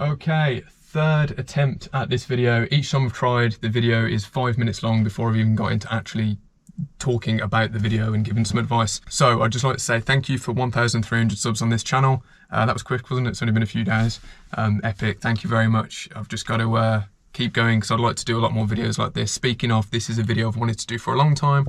Okay, third attempt at this video. Each time I've tried, the video is 5 minutes long before I've even got into actually talking about the video and giving some advice. So I'd just like to say thank you for 1,300 subs on this channel. That was quick, wasn't it? It's only been a few days. Epic, thank you very much. I've just got to keep going because I'd like to do a lot more videos like this. Speaking of, this is a video I've wanted to do for a long time,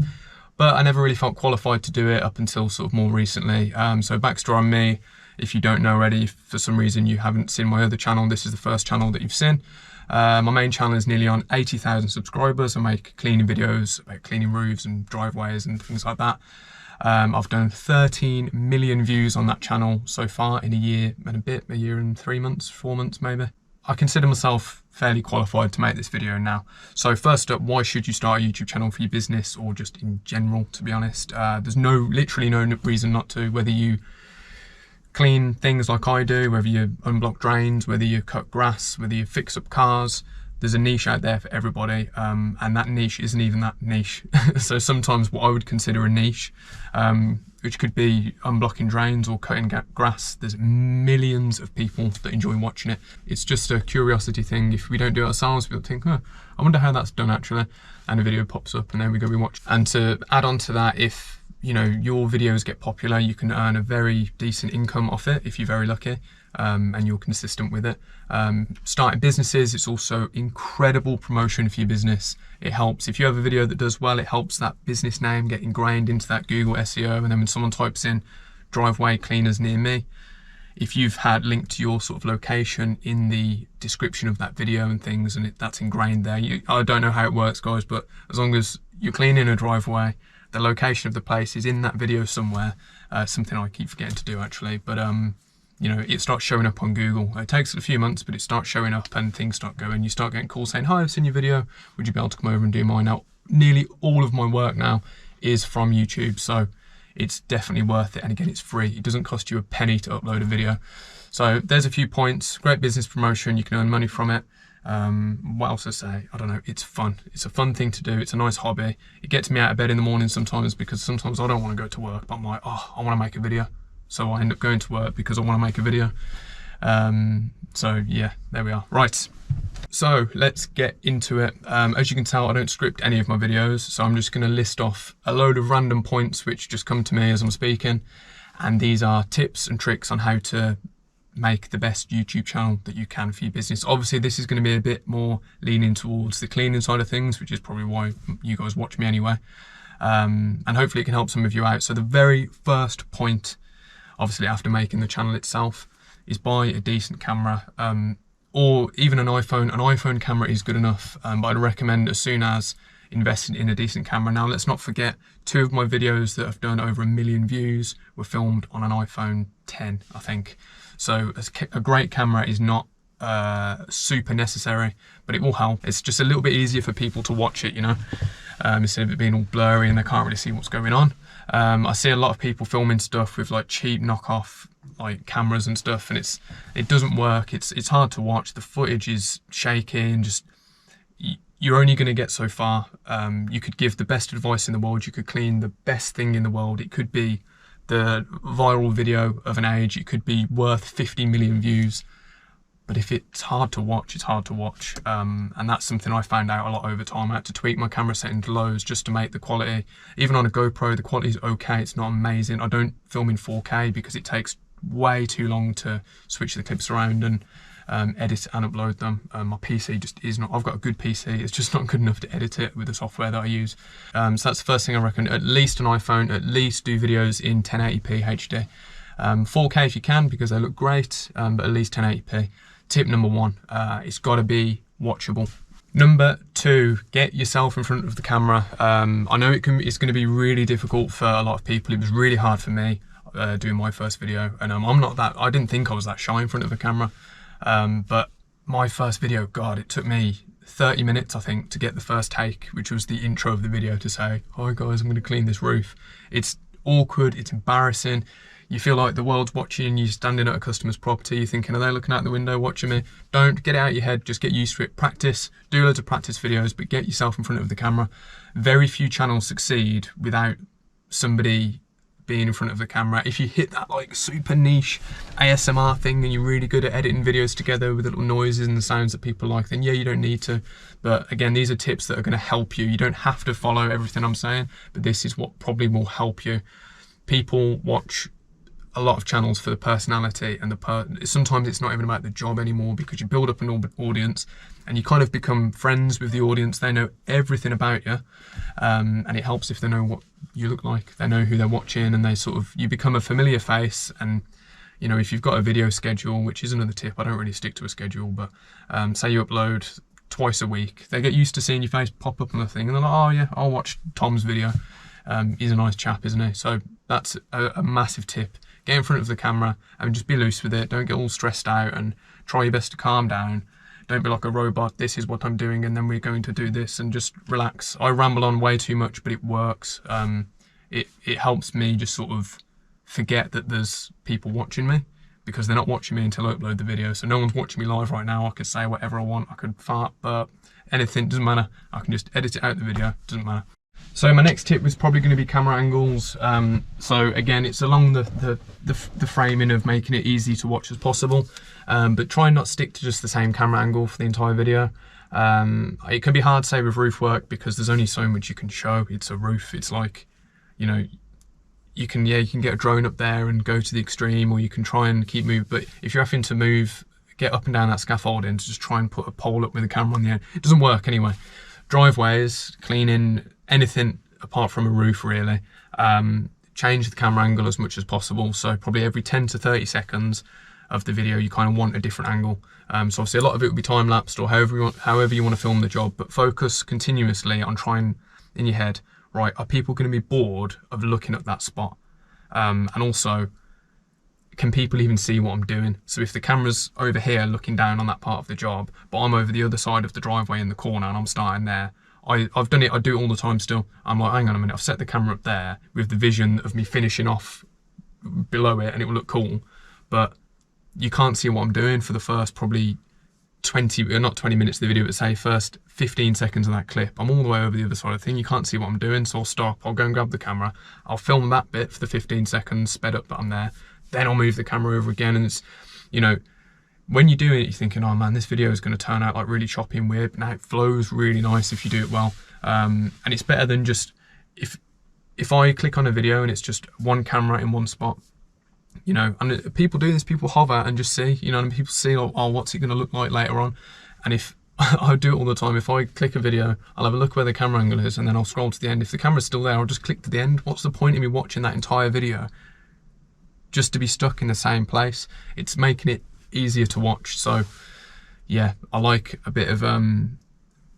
but I never really felt qualified to do it up until sort of more recently. So backstory on me, if you don't know already, if for some reason you haven't seen my other channel, this is the first channel that you've seen. My main channel is nearly on 80,000 subscribers. I make cleaning videos about cleaning roofs and driveways and things like that. I've done 13 million views on that channel so far in a year and a bit, a year and 3 months, 4 months maybe. I consider myself fairly qualified to make this video now. So first up, why should you start a YouTube channel for your business or just in general, to be honest? There's literally no reason not to, whether you clean things like I do, whether you unblock drains, whether you cut grass, whether you fix up cars. There's a niche out there for everybody, and that niche isn't even that niche. So sometimes what I would consider a niche, which could be unblocking drains or cutting grass, there's millions of people that enjoy watching it. It's just a curiosity thing. If we don't do it ourselves, we'll think, oh, I wonder how that's done actually. And a video pops up and there we go, we watch. And to add on to that, if you know your videos get popular, you can earn a very decent income off it if you're very lucky, and you're consistent with it. Starting businesses, it's also incredible promotion for your business. It helps if you have a video that does well, it helps that business name get ingrained into that Google SEO, and then when someone types in driveway cleaners near me, if you've had linked to your sort of location in the description of that video and things, and that's ingrained there. I don't know how it works, guys, but as long as you're cleaning a driveway, the location of the place is in that video somewhere. Something I keep forgetting to do actually, but you know, it starts showing up on Google. It takes a few months, but it starts showing up and things start going. You start getting calls saying, hi, I've seen your video. Would you be able to come over and do mine? Now, nearly all of my work now is from YouTube, so it's definitely worth it. And again, it's free. It doesn't cost you a penny to upload a video. So there's a few points. Great business promotion. You can earn money from it. What else to say? I don't know. It's fun. It's a fun thing to do. It's a nice hobby. It gets me out of bed in the morning sometimes, because sometimes I don't want to go to work, but I'm like, oh, I want to make a video. So I end up going to work because I want to make a video. So yeah, there we are. Right. So let's get into it. As you can tell, I don't script any of my videos. So I'm just going to list off a load of random points which just come to me as I'm speaking. And these are tips and tricks on how to make the best YouTube channel that you can for your business. Obviously, this is going to be a bit more leaning towards the cleaning side of things, which is probably why you guys watch me anyway. And hopefully it can help some of you out. So the very first point, obviously after making the channel itself, is buy a decent camera, or even an iPhone. An iPhone camera is good enough, but I'd recommend as soon as investing in a decent camera. Now, let's not forget, 2 of my videos that have done over 1 million views were filmed on an iPhone 10, I think. So a great camera is not super necessary, but it will help. It's just a little bit easier for people to watch it, you know, instead of it being all blurry and they can't really see what's going on. I see a lot of people filming stuff with like cheap knockoff like cameras and stuff, and it doesn't work. It's hard to watch. The footage is shaky and just, you're only going to get so far. You could give the best advice in the world. You could clean the best thing in the world. It could be the viral video of an age. It could be worth 50 million views. But if it's hard to watch, it's hard to watch. And that's something I found out a lot over time. I had to tweak my camera setting to lows just to make the quality. Even on a GoPro, the quality is okay. It's not amazing. I don't film in 4K because it takes way too long to switch the clips around and edit and upload them. My PC just is not, I've got a good PC, it's just not good enough to edit it with the software that I use. So that's the first thing I reckon. At least an iPhone, at least do videos in 1080p HD. 4K if you can, because they look great, but at least 1080p. Tip number 1, it's got to be watchable. Number 2, get yourself in front of the camera. I know it's going to be really difficult for a lot of people. It was really hard for me doing my first video, and I didn't think I was that shy in front of a camera. But my first video, God, it took me 30 minutes, I think, to get the first take, which was the intro of the video to say, hi guys, I'm going to clean this roof. It's awkward, it's embarrassing. You feel like the world's watching, you're standing at a customer's property, you're thinking, are they looking out the window watching me? Don't get it out of your head, just get used to it. Practice, do loads of practice videos, but get yourself in front of the camera. Very few channels succeed without somebody being in front of the camera. If you hit that like super niche ASMR thing and you're really good at editing videos together with the little noises and the sounds that people like, then yeah, you don't need to. But again, these are tips that are going to help you. You don't have to follow everything I'm saying, but this is what probably will help you. People watch a lot of channels for the personality and sometimes it's not even about the job anymore, because you build up an audience and you kind of become friends with the audience. They know everything about you, and it helps if they know what you look like, they know who they're watching, and you become a familiar face. And you know, if you've got a video schedule, which is another tip, I don't really stick to a schedule, but say you upload twice a week, they get used to seeing your face pop up on the thing and they're like, oh yeah, I'll watch Tom's video. He's a nice chap, isn't he? So that's a massive tip. Get in front of the camera and just be loose with it. Don't get all stressed out, and try your best to calm down. Don't be like a robot, this is what I'm doing and then we're going to do this, and just relax. I ramble on way too much, but it works. It helps me just sort of forget that there's people watching me, because they're not watching me until I upload the video. So no one's watching me live right now. I could say whatever I want. I could fart, burp, anything, doesn't matter. I can just edit it out of the video, doesn't matter. So my next tip was probably going to be camera angles. So again, it's along the framing of making it easy to watch as possible, but try and not stick to just the same camera angle for the entire video. It can be hard, say, with roof work, because there's only so much you can show. It's a roof. It's like, you know, you can get a drone up there and go to the extreme, or you can try and keep moving. But if you're having to get up and down that scaffolding to just try and put a pole up with a camera on the end, it doesn't work anyway. Driveways, cleaning, anything apart from a roof really, change the camera angle as much as possible. So probably every 10 to 30 seconds of the video you kind of want a different angle. So obviously a lot of it will be time lapsed, or however you want to film the job, but focus continuously on trying in your head, right, are people going to be bored of looking at that spot? And also, can people even see what I'm doing? So if the camera's over here looking down on that part of the job, but I'm over the other side of the driveway in the corner and I'm starting there, I've done it, I do it all the time still. I'm like, hang on a minute, I've set the camera up there with the vision of me finishing off below it and it will look cool, but you can't see what I'm doing for the first probably 20 minutes of the video, but say first 15 seconds of that clip. I'm all the way over the other side of the thing, you can't see what I'm doing, so I'll stop, I'll go and grab the camera, I'll film that bit for the 15 seconds, sped up that I'm there, then I'll move the camera over again. And it's, you know, when you're doing it, you're thinking, oh man, this video is going to turn out like really choppy and weird. Now it flows really nice if you do it well. And it's better than just, if I click on a video and it's just one camera in one spot, you know, and people do this, people hover and just see, you know, and people see, oh, what's it going to look like later on? And if I do it all the time, if I click a video, I'll have a look where the camera angle is and then I'll scroll to the end. If the camera's still there, I'll just click to the end. What's the point of me watching that entire video just to be stuck in the same place? It's making it easier to watch. So yeah, I like a bit of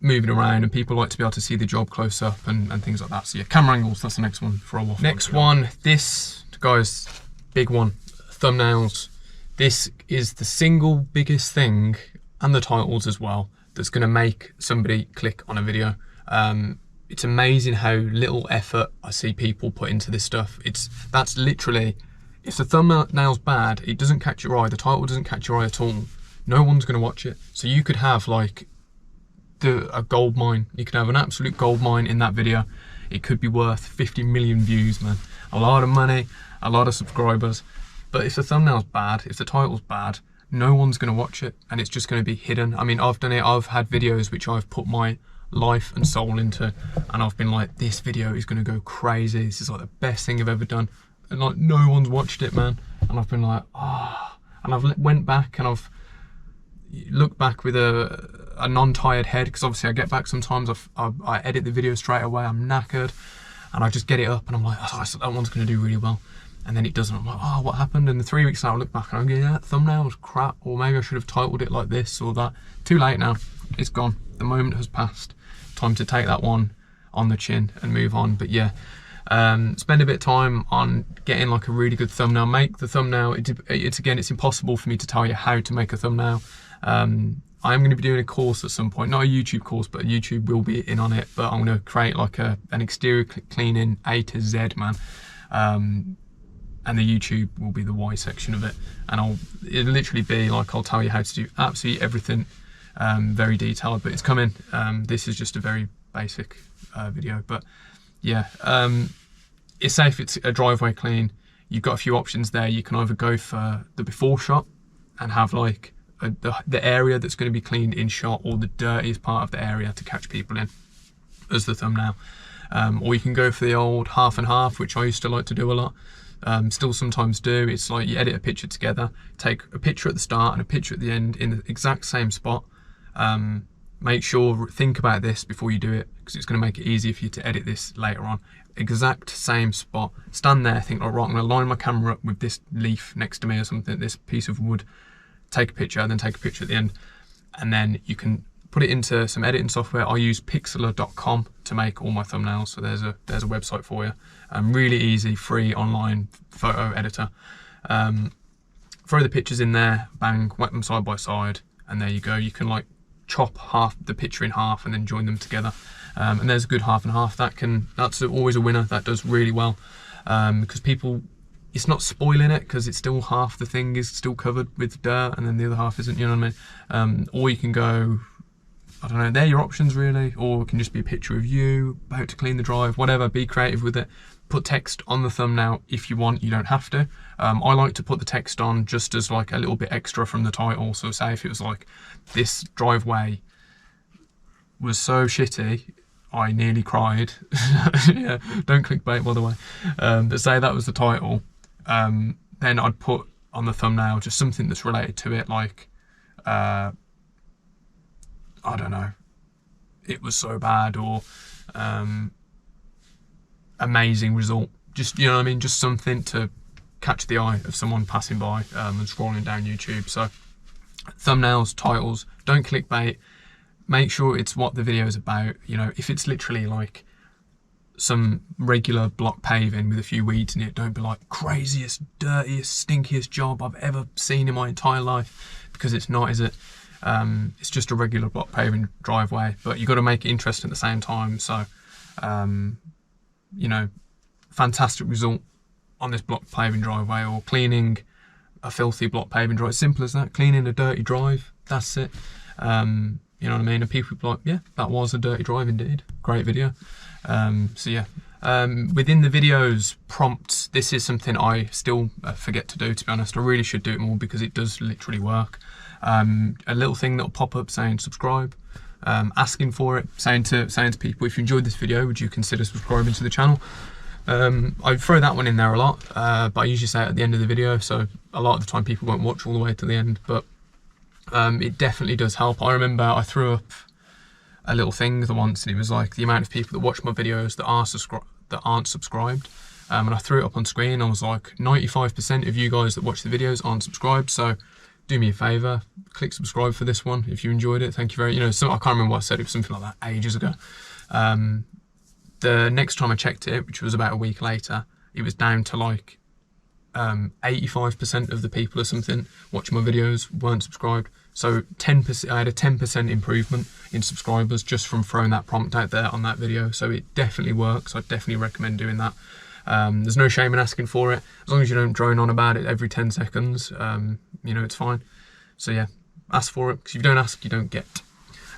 moving around, and people like to be able to see the job close up and things like that. So yeah, camera angles, that's the next one for a waffle. Next one, this, guys, big one, thumbnails. This is the single biggest thing, and the titles as well, that's going to make somebody click on a video. It's amazing how little effort I see people put into this stuff. That's literally, if the thumbnail's bad, it doesn't catch your eye, the title doesn't catch your eye at all, no one's going to watch it. So you could have like a gold mine. You could have an absolute gold mine in that video. It could be worth 50 million views, man. A lot of money, a lot of subscribers. But if the thumbnail's bad, if the title's bad, no one's going to watch it, and it's just going to be hidden. I mean, I've done it. I've had videos which I've put my life and soul into, and I've been like, this video is going to go crazy. This is like the best thing I've ever done. And like, no one's watched it, man. And I've been like, ah. Oh. And I've went back and I've looked back with a non-tired head, because obviously I get back sometimes, I edit the video straight away, I'm knackered, and I just get it up and I'm like, oh, that one's going to do really well. And then it doesn't. I'm like, oh, what happened? And the 3 weeks later I look back and I'm going, yeah, that thumbnail was crap, or maybe I should have titled it like this or that. Too late now, it's gone. The moment has passed. Time to take that one on the chin and move on. But yeah, spend a bit of time on getting like a really good thumbnail. Make the thumbnail, it's impossible for me to tell you how to make a thumbnail. I am going to be doing a course at some point, not a YouTube course, but YouTube will be in on it. But I'm going to create like an exterior cleaning A to Z, man. And the YouTube will be the Y section of it. And it'll literally be like, I'll tell you how to do absolutely everything, very detailed, but it's coming. This is just a very basic video, but yeah. say if it's a driveway clean, you've got a few options there. You can either go for the before shot and have like the area that's going to be cleaned in shot, or the dirtiest part of the area to catch people in as the thumbnail. Or you can go for the old half and half, which I used to like to do a lot. Still sometimes do. It's like you edit a picture together, take a picture at the start and a picture at the end in the exact same spot. Think about this before you do it, because it's going to make it easier for you to edit this later on. Exact same spot. Stand there, think, right, I'm going to line my camera up with this leaf next to me or something, this piece of wood, take a picture, then take a picture at the end, and then you can put it into some editing software. I use pixlr.com to make all my thumbnails, so there's a website for you. Really easy, free online photo editor. Throw the pictures in there, bang, wet them side by side, and there you go. You can like chop the picture in half and then join them together. And there's a good half and half. That's always a winner. That does really well, because people, it's not spoiling it, because it's still half the thing is still covered with dirt and then the other half isn't, you know what I mean? Or you can go, I don't know, they're your options really, or it can just be a picture of you about to clean the drive, whatever, be creative with it. Put text on the thumbnail if you want, you don't have to. I like to put the text on just as like a little bit extra from the title. So say if it was like, this driveway was so shitty, I nearly cried. Yeah, don't clickbait by the way. But say that was the title, then I'd put on the thumbnail just something that's related to it, like, I don't know, it was so bad, or amazing result. Just, you know what I mean? Just something to catch the eye of someone passing by and scrolling down YouTube. So thumbnails, titles, don't clickbait. Make sure it's what the video is about. You know, if it's literally like some regular block paving with a few weeds in it, don't be like, craziest, dirtiest, stinkiest job I've ever seen in my entire life, because it's not, is it? It's just a regular block paving driveway, but you've got to make it interesting at the same time. So, you know, fantastic result on this block paving driveway, or cleaning a filthy block paving drive. Simple as that. Cleaning a dirty drive, that's it. You know what I mean? And people are like, yeah, that was a dirty drive indeed. Great video. So yeah, within the videos prompts, this is something I still forget to do, to be honest. I really should do it more, because it does literally work. A little thing that'll pop up saying subscribe, asking for it, saying to people, if you enjoyed this video, would you consider subscribing to the channel? I throw that one in there a lot, but I usually say it at the end of the video, so a lot of the time people won't watch all the way to the end, but it definitely does help. I remember I threw up a little thing once, and it was like the amount of people that watch my videos that aren't subscribed, and I threw it up on screen. I was like, 95% of you guys that watch the videos aren't subscribed, so do me a favour, click subscribe for this one if you enjoyed it. Thank you very, I can't remember what I said, it was something like that ages ago. The next time I checked it, which was about a week later, it was down to like 85% of the people or something watching my videos weren't subscribed. So 10%, I had a 10% improvement in subscribers just from throwing that prompt out there on that video. So it definitely works. I definitely recommend doing that. There's no shame in asking for it, as long as you don't drone on about it every 10 seconds. It's fine. So yeah, ask for it, because if you don't ask, you don't get.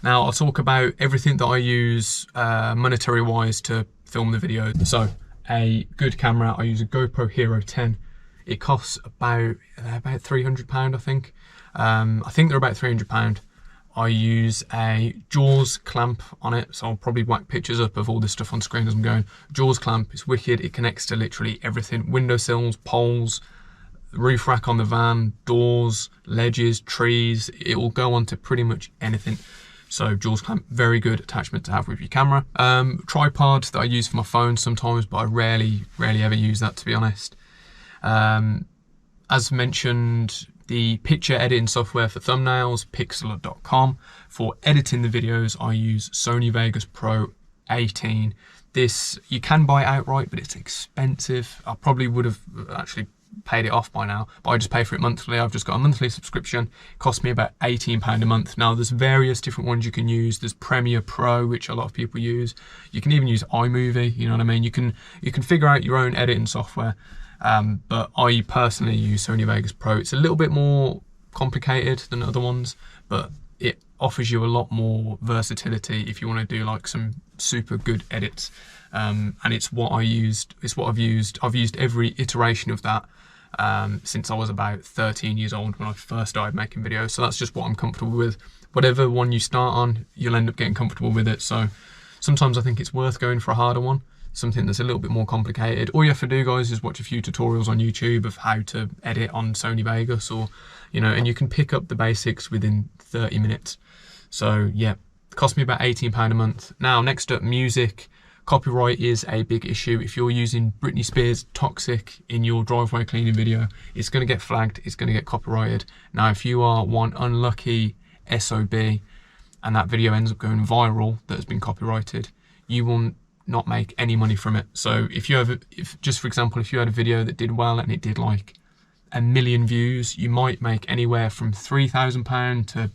Now I'll talk about everything that I use monetary wise to film the video. So a good camera, I use a GoPro Hero 10. It costs about £300, I think. I think they're about £300. I use a Jaws clamp on it, so I'll probably whack pictures up of all this stuff on screen as I'm going. Jaws clamp is wicked. It connects to literally everything: windowsills, poles, roof rack on the van, doors, ledges, trees. It will go onto pretty much anything. So Jaws clamp, very good attachment to have with your camera. Tripod that I use for my phone sometimes, but I rarely ever use that, to be honest. As mentioned, the picture editing software for thumbnails, pixlr.com. For editing the videos, I use Sony Vegas Pro 18. This you can buy outright, but it's expensive. I probably would have actually paid it off by now, but I just pay for it monthly. I've just got a monthly subscription. It costs me about £18 a month. Now there's various different ones you can use. There's Premiere Pro, which a lot of people use. You can even use iMovie, you know what I mean? You can figure out your own editing software. But I personally use Sony Vegas Pro. It's a little bit more complicated than other ones, but it offers you a lot more versatility if you want to do like some super good edits. And it's what I used, it's what I've used every iteration of that since I was about 13 years old when I first started making videos. So that's just what I'm comfortable with. Whatever one you start on, you'll end up getting comfortable with it. So sometimes I think it's worth going for a harder one, something that's a little bit more complicated. All you have to do, guys, is watch a few tutorials on YouTube of how to edit on Sony Vegas, or, you know, and you can pick up the basics within 30 minutes. So yeah, it cost me about £18 a month. Now, next up, music. Copyright is a big issue. If you're using Britney Spears' Toxic in your driveway cleaning video, it's going to get flagged, it's going to get copyrighted. Now, if you are one unlucky SOB and that video ends up going viral that has been copyrighted, you will not make any money from it. So if you have, just for example, if you had a video that did well and it did like 1 million views, you might make anywhere from £3,000 to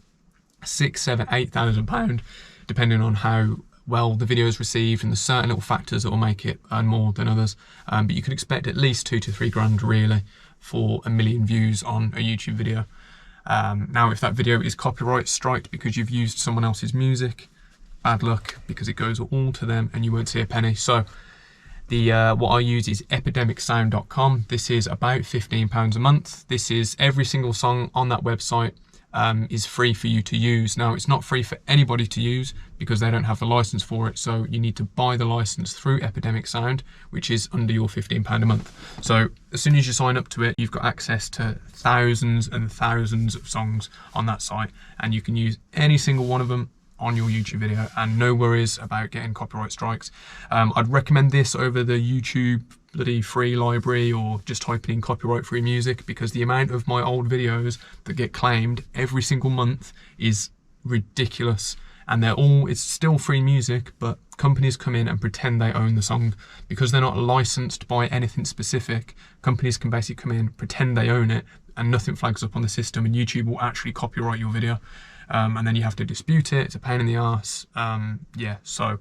£6,000, £7,000, £8,000, depending on how well the video is received, and there's certain little factors that will make it earn more than others. But you can expect at least 2 to 3 grand really for 1 million views on a YouTube video. Now, if that video is copyright striked because you've used someone else's music, bad luck, because it goes all to them and you won't see a penny. So the what I use is epidemicsound.com. This is about £15 a month. This is every single song on that website is free for you to use. Now, it's not free for anybody to use because they don't have the license for it. So you need to buy the license through Epidemic Sound, which is under your £15 a month. So as soon as you sign up to it, you've got access to thousands and thousands of songs on that site, and you can use any single one of them on your YouTube video, and no worries about getting copyright strikes. I'd recommend this over the YouTube bloody free library, or just typing in copyright free music, because the amount of my old videos that get claimed every single month is ridiculous. And it's still free music, but companies come in and pretend they own the song because they're not licensed by anything specific. Companies can basically come in, pretend they own it, and nothing flags up on the system, and YouTube will actually copyright your video. And then you have to dispute it. It's a pain in the arse. Yeah, so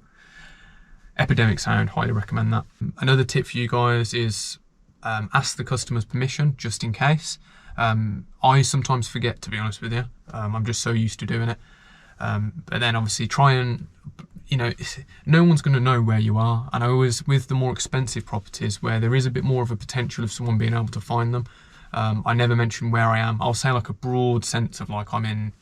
Epidemic Sound, highly recommend that. Another tip for you guys is ask the customer's permission, just in case. I sometimes forget, to be honest with you. I'm just so used to doing it. But then obviously try and, you know, no one's going to know where you are. And I always, with the more expensive properties where there is a bit more of a potential of someone being able to find them, I never mention where I am. I'll say like a broad sense of like I'm in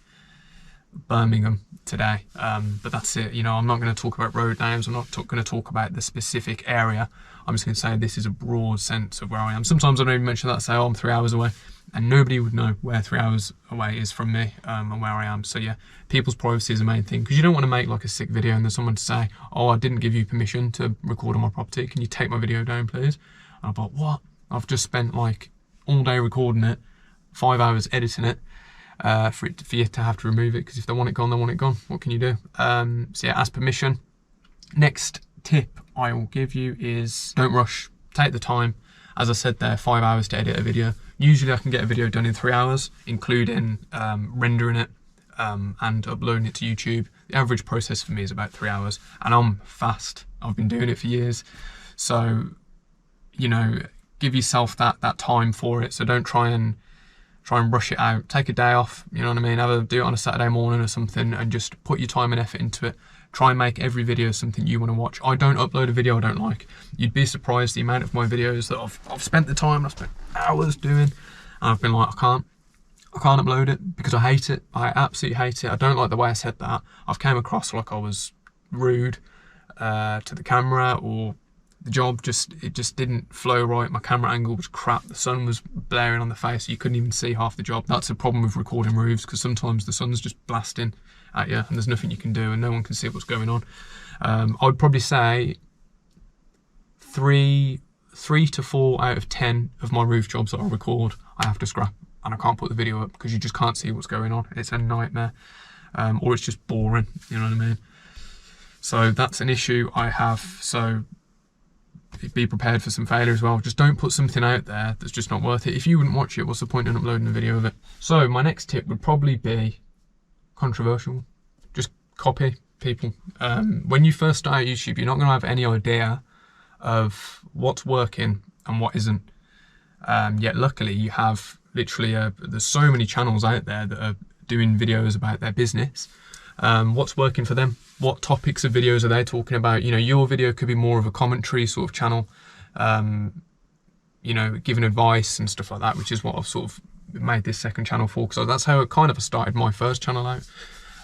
Birmingham today, but that's it. You know, I'm not going to talk about road names. I'm not going to talk about the specific area. I'm just going to say this is a broad sense of where I am. Sometimes I don't even mention that. Say, oh, I'm 3 hours away, and nobody would know where 3 hours away is from me, and where I am. So yeah, people's privacy is the main thing, because you don't want to make like a sick video and there's someone to say, oh, I didn't give you permission to record on my property. Can you take my video down, please? And I'm like, what? I've just spent like all day recording it, 5 hours editing it, for you to have to remove it, because if they want it gone, they want it gone. What can you do? So yeah, ask permission. Next tip I will give you is don't rush. Take the time. As I said there, 5 hours to edit a video. Usually I can get a video done in 3 hours, including rendering it and uploading it to YouTube. The average process for me is about 3 hours, and I'm fast. I've been doing it for years. So, you know, give yourself that time for it. So don't try and rush it out. Take a day off, you know what I mean? Do it on a Saturday morning or something, and just put your time and effort into it. Try and make every video something you want to watch. I don't upload a video I don't like. You'd be surprised the amount of my videos that I've spent the time, I've spent hours doing, and I've been like, I can't upload it because I hate it. I absolutely hate it. I don't like the way I said that. I've came across like I was rude to the camera, or the job it just didn't flow right. My camera angle was crap. The sun was blaring on the face, so you couldn't even see half the job. That's a problem with recording roofs, because sometimes the sun's just blasting at you and there's nothing you can do and no one can see what's going on. I'd probably say three to 4 out of 10 of my roof jobs that I record, I have to scrap, and I can't put the video up because you just can't see what's going on. It's a nightmare, or it's just boring, you know what I mean? So that's an issue I have. So be prepared for some failure as well. Just don't put something out there that's just not worth it. If you wouldn't watch it, what's the point in uploading a video of it? So my next tip would probably be controversial. Just copy people. When you first start YouTube, you're not going to have any idea of what's working and what isn't. Yet luckily you have literally there's so many channels out there that are doing videos about their business, what's working for them, what topics of videos are they talking about. You know, your video could be more of a commentary sort of channel, you know, giving advice and stuff like that, which is what I've sort of made this second channel for, because that's how it kind of started my first channel out.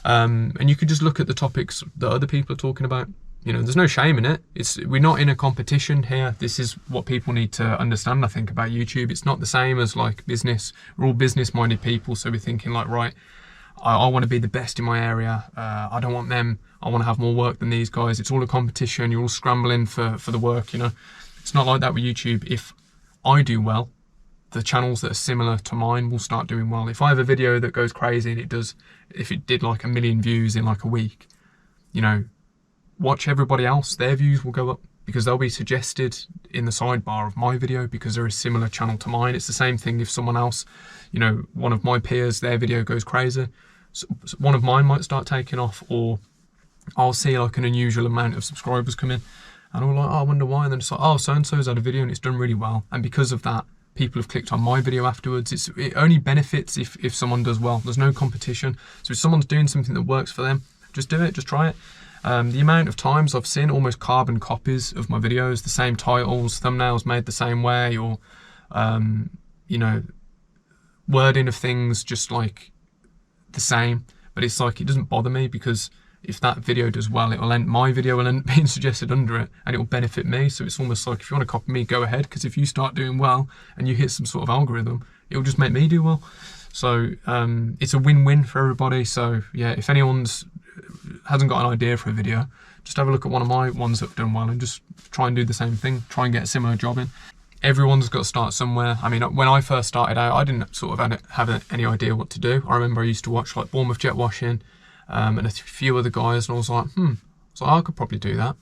And you could just look at the topics that other people are talking about. You know, there's no shame in it. We're not in a competition here. This is what people need to understand, I think, about YouTube. It's not the same as like business. We're all business-minded people, so we're thinking like, right, I want to be the best in my area. I don't want them. I want to have more work than these guys. It's all a competition. You're all scrambling for the work, you know. It's not like that with YouTube. If I do well, the channels that are similar to mine will start doing well. If I have a video that goes crazy and if it did like 1 million views in like a week, you know, watch everybody else, their views will go up because they'll be suggested in the sidebar of my video because they're a similar channel to mine. It's the same thing if someone else, you know, one of my peers, their video goes crazy, so one of mine might start taking off, or I'll see like an unusual amount of subscribers come in and I'm like, oh, I wonder why. And then it's like, oh, so-and-so's had a video and it's done really well. And because of that, people have clicked on my video afterwards. It only benefits if someone does well. There's no competition. So if someone's doing something that works for them, just do it, just try it. The amount of times I've seen almost carbon copies of my videos, the same titles, thumbnails made the same way, or, you know, wording of things just like the same. But it's like, it doesn't bother me because if that video does well, my video will end up being suggested under it and it will benefit me. So it's almost like, if you want to copy me, go ahead, because if you start doing well and you hit some sort of algorithm, it will just make me do well. So it's a win-win for everybody. So yeah, if anyone's hasn't got an idea for a video, just have a look at one of my ones that have done well and just try and do the same thing, try and get a similar job in. Everyone's got to start somewhere. I mean, when I first started out, I didn't sort of have any idea what to do. I remember I used to watch like Bournemouth jet washing and a few other guys, and I was like, so I could probably do that.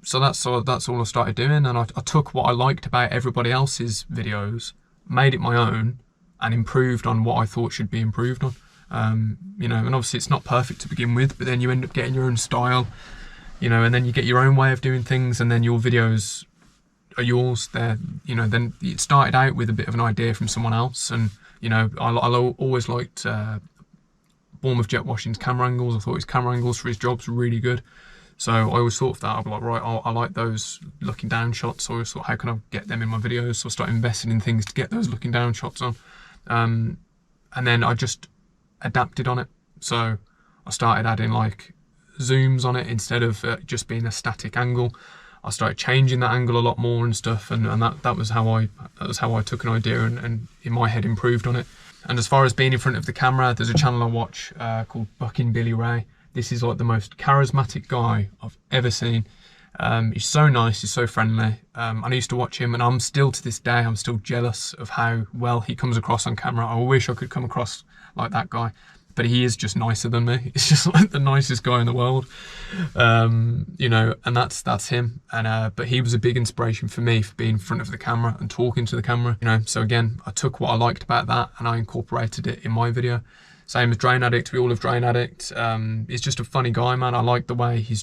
So that's all I started doing, and I took what I liked about everybody else's videos, made it my own, and improved on what I thought should be improved on. You know, and obviously it's not perfect to begin with, but then you end up getting your own style, you know, and then you get your own way of doing things, and then your videos are yours. They're, you know, then it started out with a bit of an idea from someone else, and you know, I always liked Bournemouth jet washing's camera angles. I thought his camera angles for his jobs were really good, so I always thought of that. I'd be like, right, I like those looking down shots, so I always thought, how can I get them in my videos? So I started investing in things to get those looking down shots on, and then I just adapted on it. So I started adding like zooms on it instead of just being a static angle. I started changing that angle a lot more and stuff, and that was how I took an idea and in my head improved on it. And as far as being in front of the camera, there's a channel I watch called Bucking Billy Ray. This is like the most charismatic guy I've ever seen. He's so nice, he's so friendly. And I used to watch him, and I'm still to this day, I'm still jealous of how well he comes across on camera. I wish I could come across like that guy, but he is just nicer than me. He's just like the nicest guy in the world, you know, and that's him. And but he was a big inspiration for me for being in front of the camera and talking to the camera, you know. So again, I took what I liked about that and I incorporated it in my video. Same as Drain Addict. We all have Drain Addict. He's just a funny guy, man. I like the way he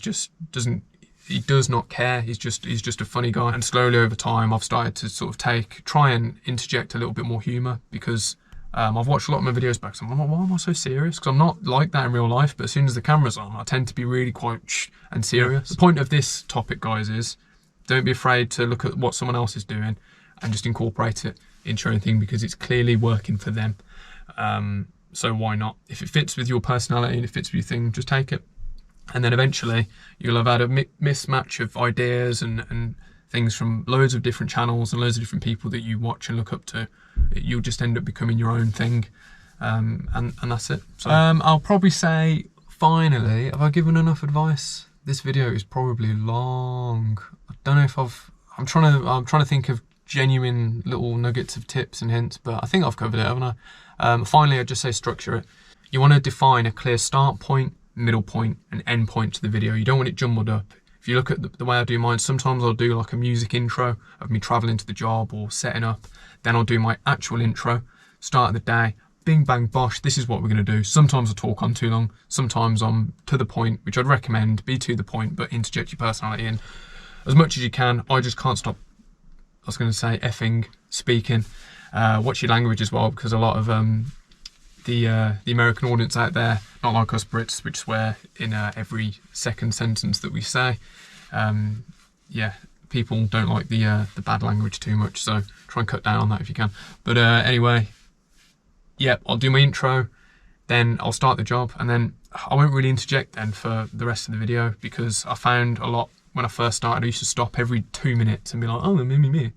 does not care. He's just a funny guy. And slowly over time, I've started to sort of try and interject a little bit more humor, because I've watched a lot of my videos back, so I'm like, why am I so serious? Because I'm not like that in real life, but as soon as the camera's on, I tend to be really quite shh and serious. The point of this topic, guys, is don't be afraid to look at what someone else is doing and just incorporate it into your own thing, because it's clearly working for them. So why not? If it fits with your personality and it fits with your thing, just take it. And then eventually you'll have had a mismatch of ideas and things from loads of different channels and loads of different people that you watch and look up to. You'll just end up becoming your own thing, and that's it. So I'll probably say, finally, have I given enough advice? This video is probably long. I don't know if I'm trying to think of genuine little nuggets of tips and hints, but I think I've covered it, haven't I? Finally, I'd just say structure it. You want to define a clear start point, middle point, and end point to the video. You don't want it jumbled up. If you look at the way I do mine, sometimes I'll do like a music intro of me traveling to the job or setting up. Then I'll do my actual intro, start of the day, bing bang bosh, this is what we're going to do. Sometimes I talk on too long, sometimes I'm to the point, which I'd recommend, be to the point, but interject your personality in as much as you can. I just can't stop, I was going to say effing speaking. Watch your language as well, because a lot of the American audience out there, not like us Brits, which swear in every second sentence that we say. Yeah, people don't like the bad language too much, so try and cut down on that if you can. But anyway, yeah, I'll do my intro, then I'll start the job, and then I won't really interject then for the rest of the video, because I found a lot when I first started, I used to stop every 2 minutes and be like, oh, me,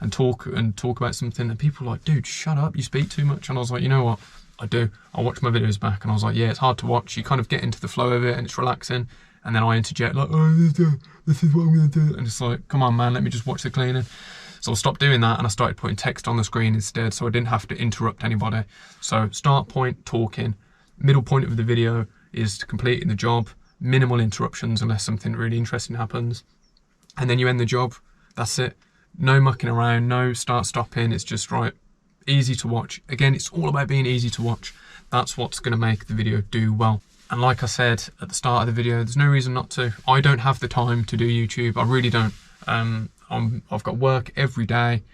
and talk about something, and people were like, dude, shut up, you speak too much. And I was like, you know what, I do. I'll watch my videos back, and I was like, yeah, it's hard to watch. You kind of get into the flow of it, and it's relaxing, and then I interject like, oh, this is what I'm gonna do, and it's like, come on, man, let me just watch the cleaning. So I stopped doing that, and I started putting text on the screen instead, so I didn't have to interrupt anybody. So start point, talking. Middle point of the video is completing the job. Minimal interruptions unless something really interesting happens. And then you end the job. That's it. No mucking around, no stopping. It's just right. Easy to watch. Again, it's all about being easy to watch. That's what's going to make the video do well. And like I said at the start of the video, there's no reason not to. I don't have the time to do YouTube. I really don't. I've got work every day.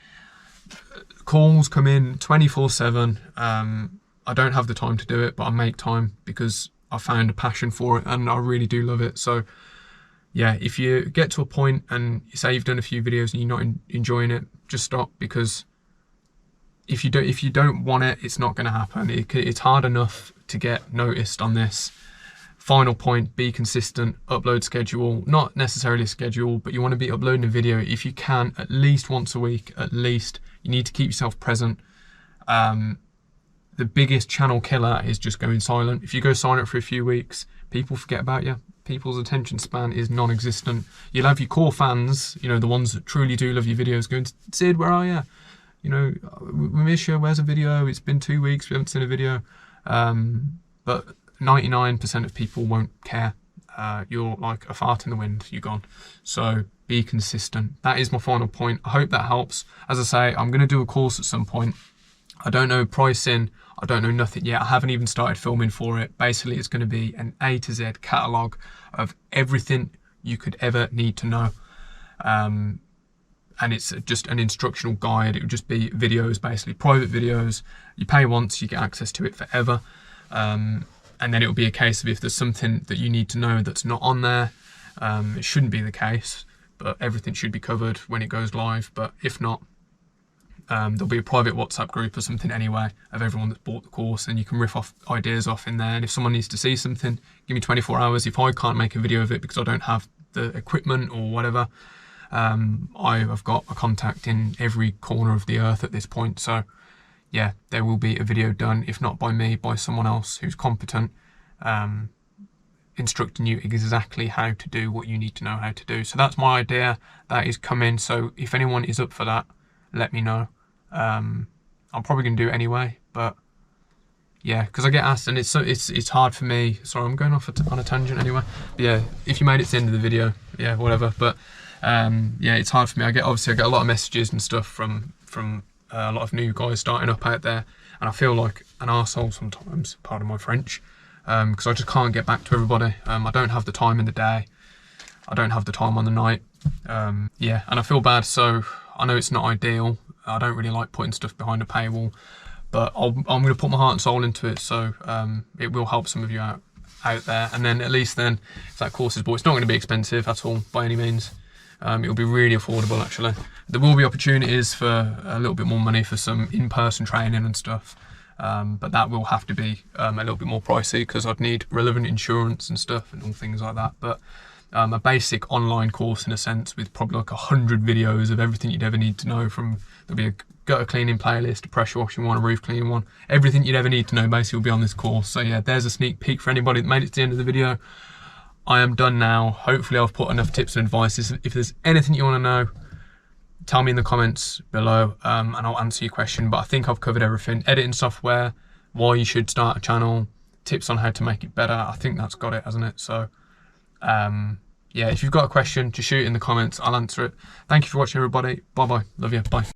Calls come in 24/7. I don't have the time to do it, but I make time because I found a passion for it and I really do love it. So yeah, if you get to a point and you say you've done a few videos and you're not enjoying it, just stop, because if you don't want it, it's not going to happen. It's hard enough to get noticed on this. Final point, be consistent, upload schedule, not necessarily a schedule, but you want to be uploading a video if you can at least once a week, at least. You need to keep yourself present. The biggest channel killer is just going silent. If you go silent for a few weeks, people forget about you. People's attention span is non-existent. You'll have your core fans, you know, the ones that truly do love your videos, going, Sid, where are you? You know, we miss you, where's a video? It's been 2 weeks, we haven't seen a video. But 99% of people won't care. You're like a fart in the wind, you're gone. So be consistent. That is my final point. I hope that helps. As I say, I'm going to do a course at some point. I don't know pricing, I don't know nothing yet. I haven't even started filming for it. Basically, it's going to be an A to Z catalogue of everything you could ever need to know. And it's just an instructional guide. It would just be videos, basically private videos. You pay once, you get access to it forever. And then it will be a case of if there's something that you need to know that's not on there, it shouldn't be the case, but everything should be covered when it goes live. But if not, there'll be a private WhatsApp group or something anyway of everyone that's bought the course, and you can riff off ideas off in there. And if someone needs to see something, give me 24 hours. If I can't make a video of it because I don't have the equipment or whatever, I've got a contact in every corner of the earth at this point. So yeah, there will be a video done, if not by me, by someone else who's competent, instructing you exactly how to do what you need to know how to do. So that's my idea. That is coming. So if anyone is up for that, let me know. I'm probably gonna do it anyway, but yeah, because I get asked, and it's hard for me. Sorry, I'm going off on a tangent anyway. But yeah, if you made it to the end of the video, yeah, whatever. But yeah, it's hard for me. I get a lot of messages and stuff from a lot of new guys starting up out there, and I feel like an arsehole sometimes, pardon my French, because I just can't get back to everybody. I don't have the time in the day. I don't have the time on the night. Yeah, and I feel bad, so I know it's not ideal. I don't really like putting stuff behind a paywall, but I'm going to put my heart and soul into it, so it will help some of you out there. And then at least then, if that course is bought, it's not going to be expensive at all by any means. It will be really affordable actually. There will be opportunities for a little bit more money for some in-person training and stuff, but that will have to be a little bit more pricey, because I'd need relevant insurance and stuff and all things like that. But a basic online course in a sense, with probably like 100 videos of everything you'd ever need to know. There'll be a gutter cleaning playlist, a pressure washing one, a roof cleaning one, everything you'd ever need to know basically will be on this course. So yeah, there's a sneak peek for anybody that made it to the end of the video. I am done now. Hopefully I've put enough tips and advice. If there's anything you want to know, tell me in the comments below, and I'll answer your question. But I think I've covered everything. Editing software, why you should start a channel, tips on how to make it better. I think that's got it, hasn't it? So yeah, if you've got a question, just shoot it in the comments. I'll answer it. Thank you for watching, everybody. Bye bye. Love you. Bye.